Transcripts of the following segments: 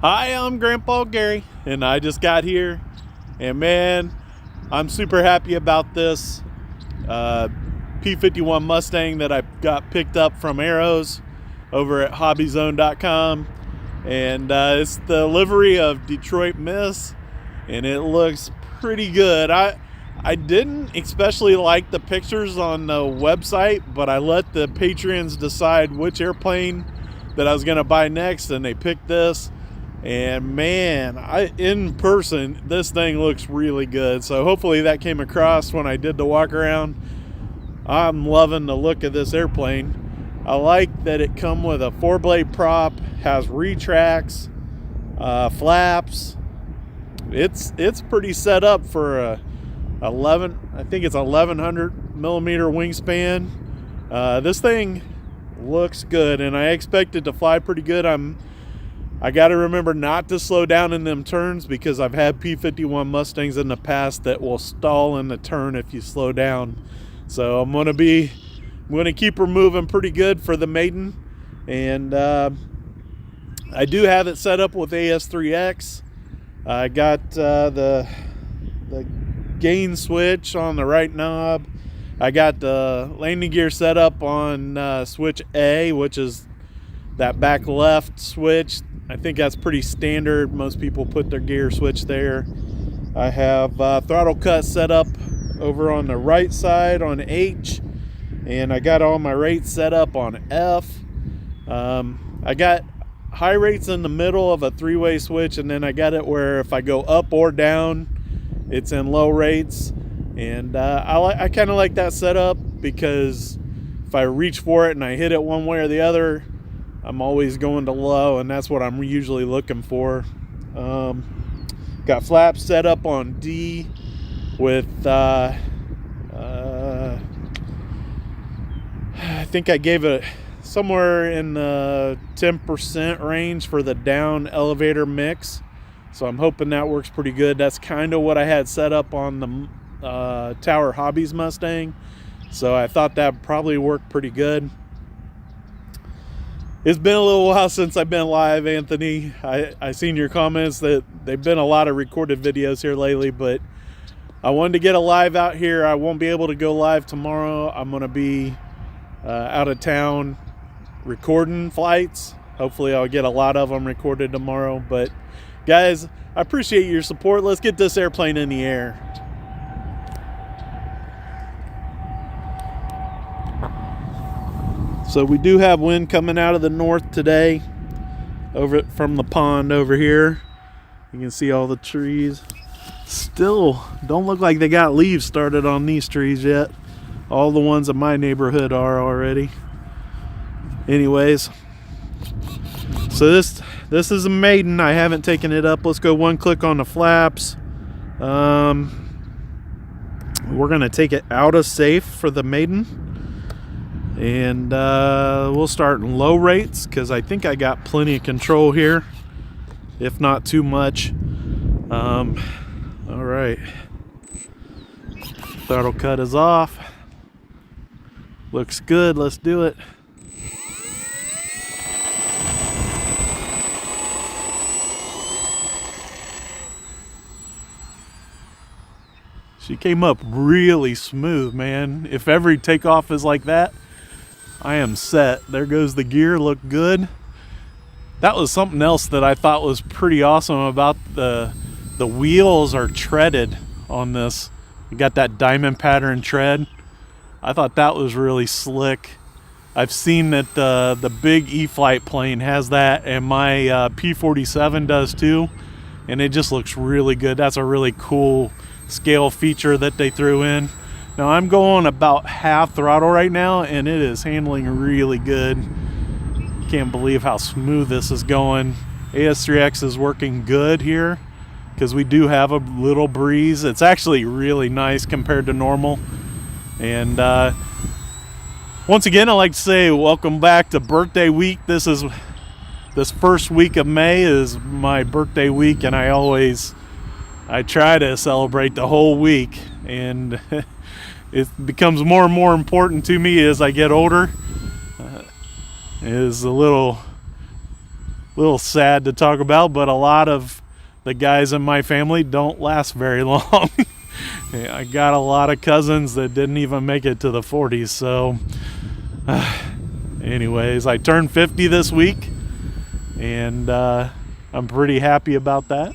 Hi, I'm Grandpa Gary, and I just got here, and man, I'm super happy about this P-51 Mustang that I got picked up from Arrows over at hobbyzone.com, and it's the livery of Detroit Miss, and it looks pretty good. I didn't especially like the pictures on the website, but I let the patrons decide which airplane that I was going to buy next, and they picked this. And man, in person, this thing looks really good. So hopefully that came across when I did the walk around. I'm loving the look of this airplane. I like that it come with a 4-blade prop, has retracts, flaps. It's pretty set up for a 1100 millimeter wingspan. This thing looks good, and I expect it to fly pretty good. I got to remember not to slow down in them turns, because I've had P-51 Mustangs in the past that will stall in the turn if you slow down. So I'm going to keep her moving pretty good for the Maiden. And I do have it set up with AS3X. I got the gain switch on the right knob. I got the landing gear set up on switch A, which is that back left switch. I think that's pretty standard. Most people put their gear switch there. I have throttle cut set up over on the right side on H, and I got all my rates set up on F. I got high rates in the middle of a 3-way switch, and then I got it where if I go up or down, it's in low rates. And I kind of like that setup, because if I reach for it and I hit it one way or the other, I'm always going to low, and that's what I'm usually looking for. Got flaps set up on D with I think I gave it somewhere in the 10% range for the down elevator mix, so I'm hoping that works pretty good. That's kind of what I had set up on the Tower Hobbies Mustang, so I thought that probably worked pretty good. It's been a little while since I've been live, Anthony. I seen your comments that they've been a lot of recorded videos here lately, but I wanted to get a live out here. I won't be able to go live tomorrow. I'm going to be out of town recording flights. Hopefully I'll get a lot of them recorded tomorrow. But guys, I appreciate your support. Let's get this airplane in the air. So we do have wind coming out of the north today, over from the pond over here. You can see all the trees. Still don't look like they got leaves started on these trees yet. All the ones in my neighborhood are already. Anyways, so this is a Maiden. I haven't taken it up. Let's go one click on the flaps. We're gonna take it out of safe for the Maiden. And we'll start in low rates, because I think I got plenty of control here, if not too much. All right, throttle cut is off. Looks good. Let's do it. She came up really smooth, man. If every takeoff is like that, I am set. There goes the gear. Look good. That was something else that I thought was pretty awesome about the wheels are treaded on this. You got that diamond pattern tread. I thought that was really slick. I've seen that the big E-Flight plane has that, and my P-47 does too, and it just looks really good. That's a really cool scale feature that they threw in. Now I'm going about half throttle right now, and it is handling really good. Can't believe how smooth this is going. AS3X is working good here, because we do have a little breeze. It's actually really nice compared to normal. And once again, I'd like to say welcome back to birthday week. This first week of May is my birthday week, and I try to celebrate the whole week, and it becomes more and more important to me as I get older. Is a little little sad to talk about, but a lot of the guys in my family don't last very long. I got a lot of cousins that didn't even make it to the 40s. So anyways, I turned 50 this week, and I'm pretty happy about that.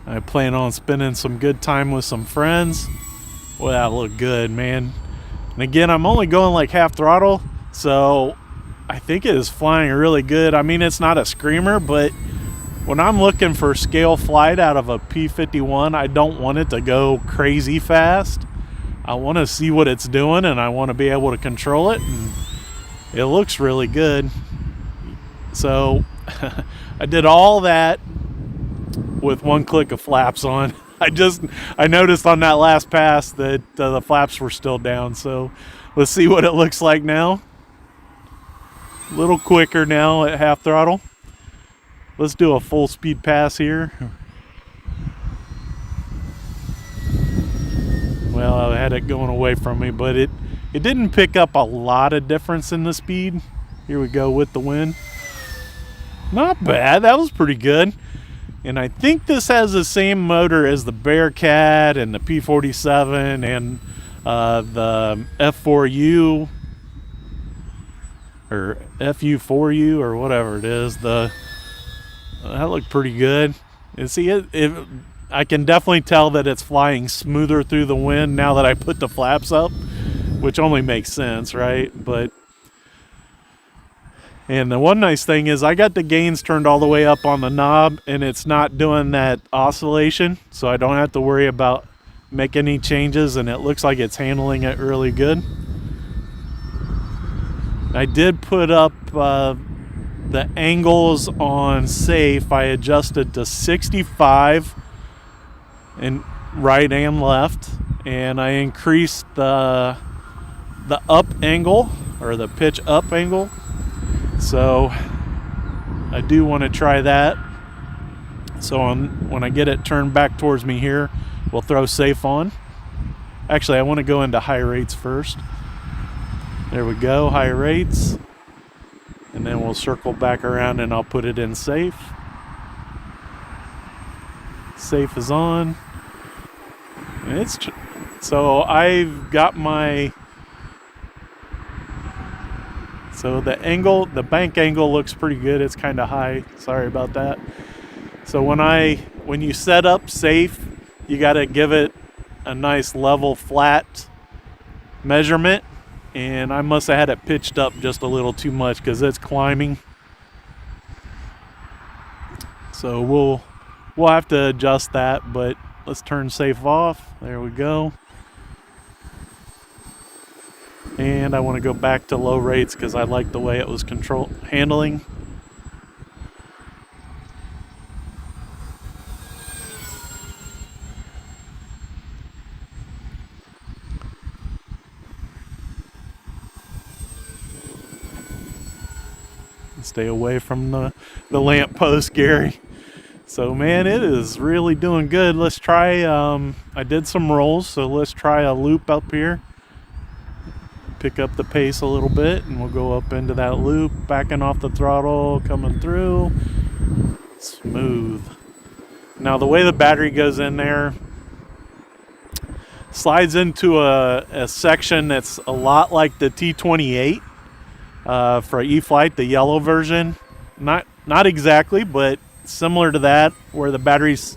I plan on spending some good time with some friends. Well, that looked good, man. And again, I'm only going like half throttle, so I think it is flying really good. I mean, it's not a screamer, but when I'm looking for scale flight out of a P-51, I don't want it to go crazy fast. I want to see what it's doing, and I want to be able to control it, and it looks really good. So I did all that with one click of flaps on. I noticed on that last pass that the flaps were still down. So let's see what it looks like now. A little quicker now at half throttle. Let's do a full speed pass here. Well, I had it going away from me, but it didn't pick up a lot of difference in the speed. Here we go with the wind. Not bad. That was pretty good. And I think this has the same motor as the Bearcat and the P-47 and the F4U or FU4U or whatever it is. That looked pretty good. And see, I can definitely tell that it's flying smoother through the wind now that I put the flaps up, which only makes sense, right? And the one nice thing is I got the gains turned all the way up on the knob, and it's not doing that oscillation, so I don't have to worry about making any changes, and it looks like it's handling it really good. I did put up the angles on safe. I adjusted to 65 and right and left, and I increased the up angle, or the pitch up angle. So I do want to try that. So when I get it turned back towards me here, we'll throw safe on. Actually, I want to go into high rates first. There we go, high rates. And then we'll circle back around and I'll put it in safe. Safe is on. And so I've got my... So the bank angle looks pretty good. It's kind of high. Sorry about that. So when you set up safe, you got to give it a nice level flat measurement. And I must have had it pitched up just a little too much because it's climbing. So we'll have to adjust that, but let's turn safe off. There we go. And I want to go back to low rates because I like the way it was handling. Stay away from the lamp post, Gary. So man, it is really doing good. Let's try, I did some rolls, so let's try a loop up here. Pick up the pace a little bit, and we'll go up into that loop, backing off the throttle, coming through. Smooth. Now the way the battery goes in there, slides into a section that's a lot like the T28 for E-Flight, the yellow version. Not exactly, but similar to that, where the battery's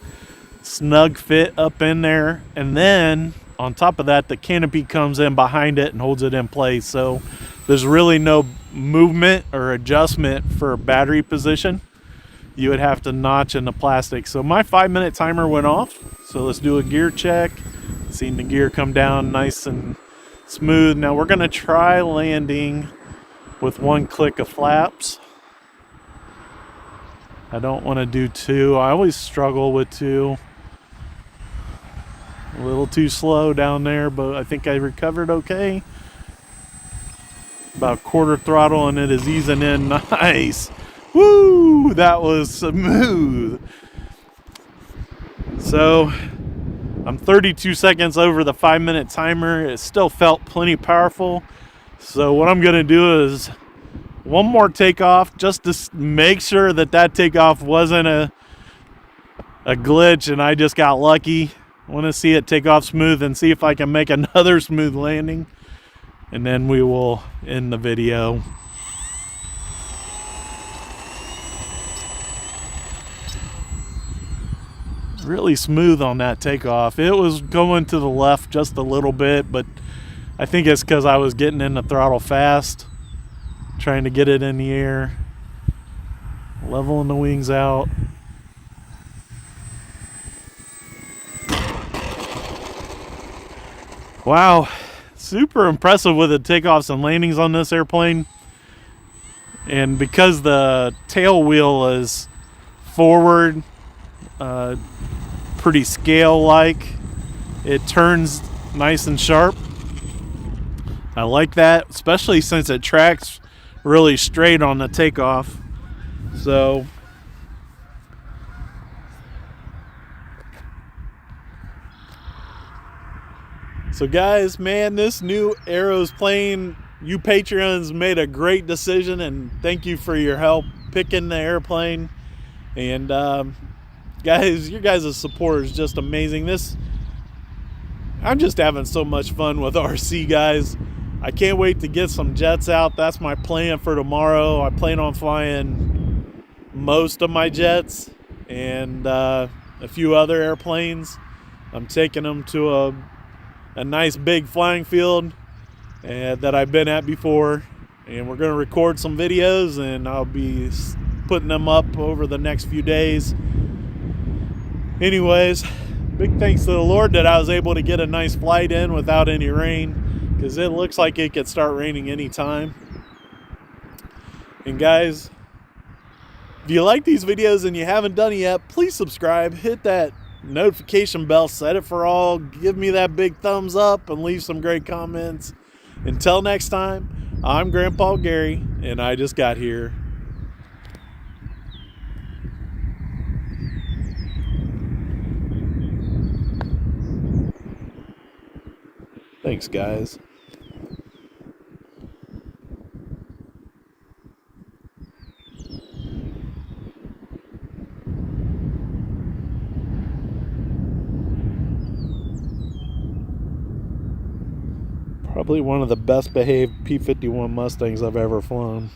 snug fit up in there, and then on top of that, the canopy comes in behind it and holds it in place. So there's really no movement or adjustment for battery position. You would have to notch in the plastic. So my 5-minute timer went off. So let's do a gear check. Seeing the gear come down nice and smooth. Now we're going to try landing with one click of flaps. I don't want to do 2. I always struggle with 2. A little too slow down there, but I think I recovered okay. About quarter throttle, and it is easing in nice. Woo! That was smooth. So I'm 32 seconds over the 5-minute timer. It still felt plenty powerful. So what I'm going to do is one more takeoff just to make sure that that takeoff wasn't a glitch and I just got lucky. I want to see it take off smooth and see if I can make another smooth landing, and then we will end the video. Really smooth on that takeoff. It was going to the left just a little bit, but I think it's because I was getting in the throttle fast, trying to get it in the air, leveling the wings out. Wow, super impressive with the takeoffs and landings on this airplane. And because the tail wheel is forward, pretty scale-like, it turns nice and sharp. I like that, especially since it tracks really straight on the takeoff. So guys, man, this new Arrows plane, you Patreons made a great decision, and thank you for your help picking the airplane. And guys, your guys' support is just amazing. I'm just having so much fun with RC, guys. I can't wait to get some jets out. That's my plan for tomorrow. I plan on flying most of my jets and a few other airplanes. I'm taking them to a nice big flying field that I've been at before, and we're going to record some videos, and I'll be putting them up over the next few days. Anyways, big thanks to the Lord that I was able to get a nice flight in without any rain, because it looks like it could start raining anytime. And guys, if you like these videos and you haven't done it yet, please subscribe, hit that notification bell, set it for all, give me that big thumbs up, and leave some great comments. Until next time, I'm Grandpa Gary, and I just got here. Thanks, guys. Probably one of the best behaved P-51 Mustangs I've ever flown.